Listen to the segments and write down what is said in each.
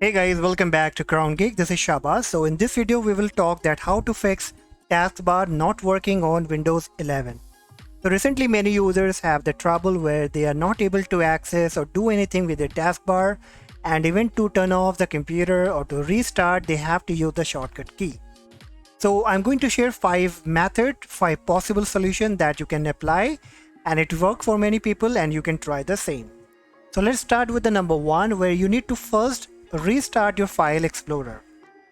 Hey guys, welcome back to Crown Geek. This is Shabazz. So in this video, we will talk that how to fix taskbar not working on Windows 11. So recently, many users have the trouble where they are not able to access or do anything with their taskbar, and even to turn off the computer or to restart, they have to use the shortcut key. So I'm going to share 5 possible solutions that you can apply, and it works for many people, and you can try the same. So let's start with the number 1, where you need to first restart your file explorer.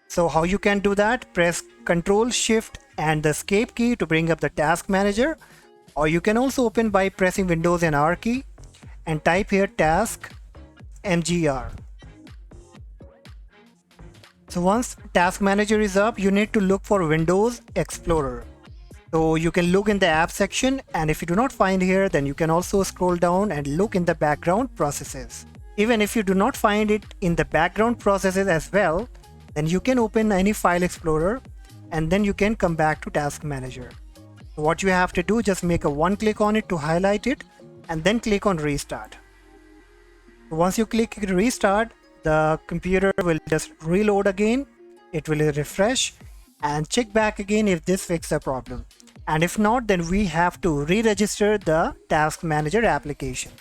So how you can do that? Press Ctrl Shift and the escape key to bring up the task manager, or you can also open by pressing Windows and R key and type here task mgr. So once task manager is up, you need to look for Windows Explorer. So you can look in the app section, and if you do not find here, then you can also scroll down and look in the background processes. Even if you do not find it in the background processes as well, then you can open any file explorer and then you can come back to task manager. So what you have to do, just make a one click on it to highlight it and then click on restart. Once you click restart, the computer will just reload again, it will refresh and check back again if this fixes the problem. And if not, then we have to re-register the task manager application.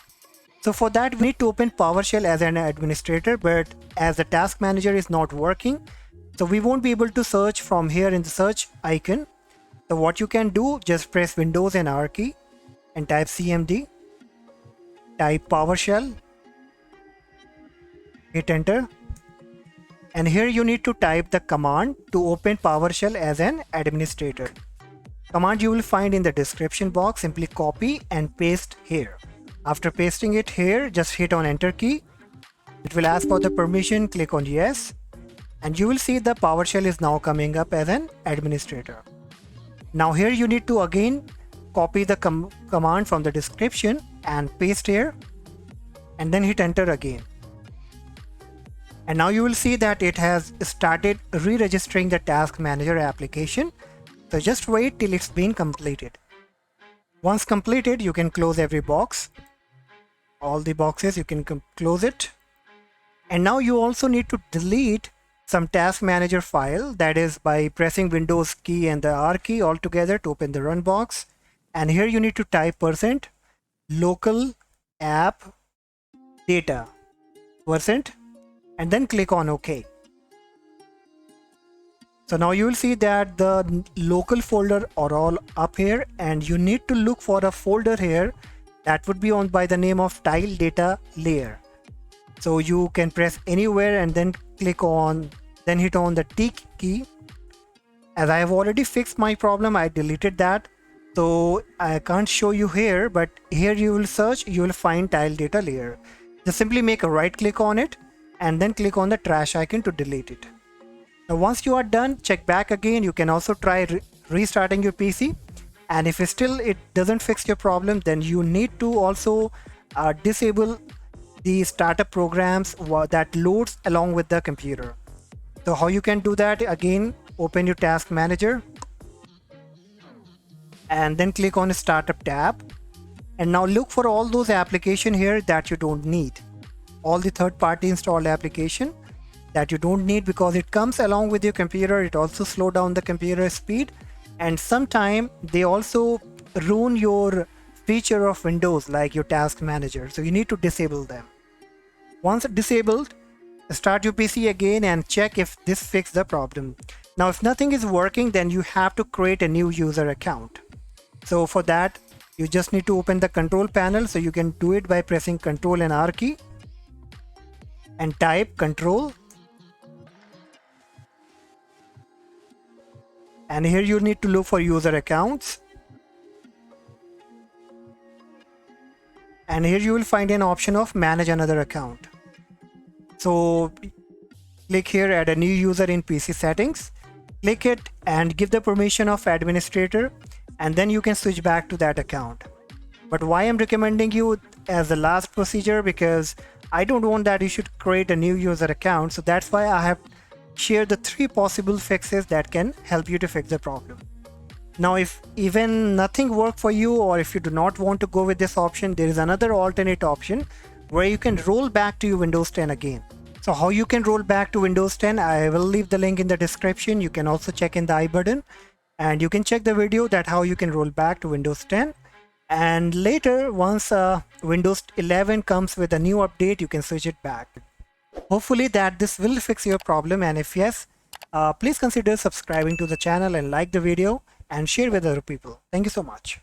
So for that, we need to open Powershell as an administrator, but as the task manager is not working, so we won't be able to search from here in the search icon. So what you can do, just press Windows and R key and type cmd, type PowerShell, hit enter. And here you need to type the command to open PowerShell as an administrator. Command you will find in the description box, simply copy and paste here. After pasting it here, just hit on enter key. It will ask for the permission, click on yes, and you will see the PowerShell is now coming up as an administrator. Now here you need to again copy the command from the description and paste here, and then hit enter again. And now you will see that it has started re-registering the task manager application. So just wait till it's been completed. Once completed, you can close every box. All the boxes you can close it. And now you also need to delete some task manager file, that is by pressing Windows key and the R key all together to open the run box. And here you need to type %local app data % and then click on OK. So now you will see that the local folder are all up here, and you need to look for a folder here that would be owned by the name of tile data layer. So you can press anywhere and then click on, then hit on the T key. As I have already fixed my problem, I deleted that. So I can't show you here, but here you will search, you will find tile data layer. Just simply make a right click on it and then click on the trash icon to delete it. Now once you are done, check back again. You can also try restarting your PC. And if it doesn't fix your problem, then you need to also disable the startup programs that loads along with the computer. So how you can do that? Again, open your task manager and then click on startup tab. And now look for all those applications here that you don't need. All the third-party installed application that you don't need, because it comes along with your computer. It also slows down the computer speed, and sometimes they also ruin your feature of Windows like your task manager. So you need to disable them. Once disabled, start your PC again and check if this fixed the problem. Now if nothing is working, then you have to create a new user account. So for that, you just need to open the control panel. So you can do it by pressing Ctrl and R key and type control. And here you need to look for user accounts. And here you will find an option of manage another account. So click here, add a new user in PC settings. Click it and give the permission of administrator, and then you can switch back to that account. But why I'm recommending you as the last procedure, because I don't want that you should create a new user account. So that's why I have share the 3 possible fixes that can help you to fix the problem. Now if even nothing worked for you, or if you do not want to go with this option, there is another alternate option where you can roll back to your Windows 10 again. So how you can roll back to Windows 10, I will leave the link in the description. You can also check in the I button, and you can check the video that how you can roll back to Windows 10. And later, once Windows 11 comes with a new update, you can switch it back. Hopefully that this will fix your problem, and if yes, please consider subscribing to the channel and like the video and share with other people. Thank you so much.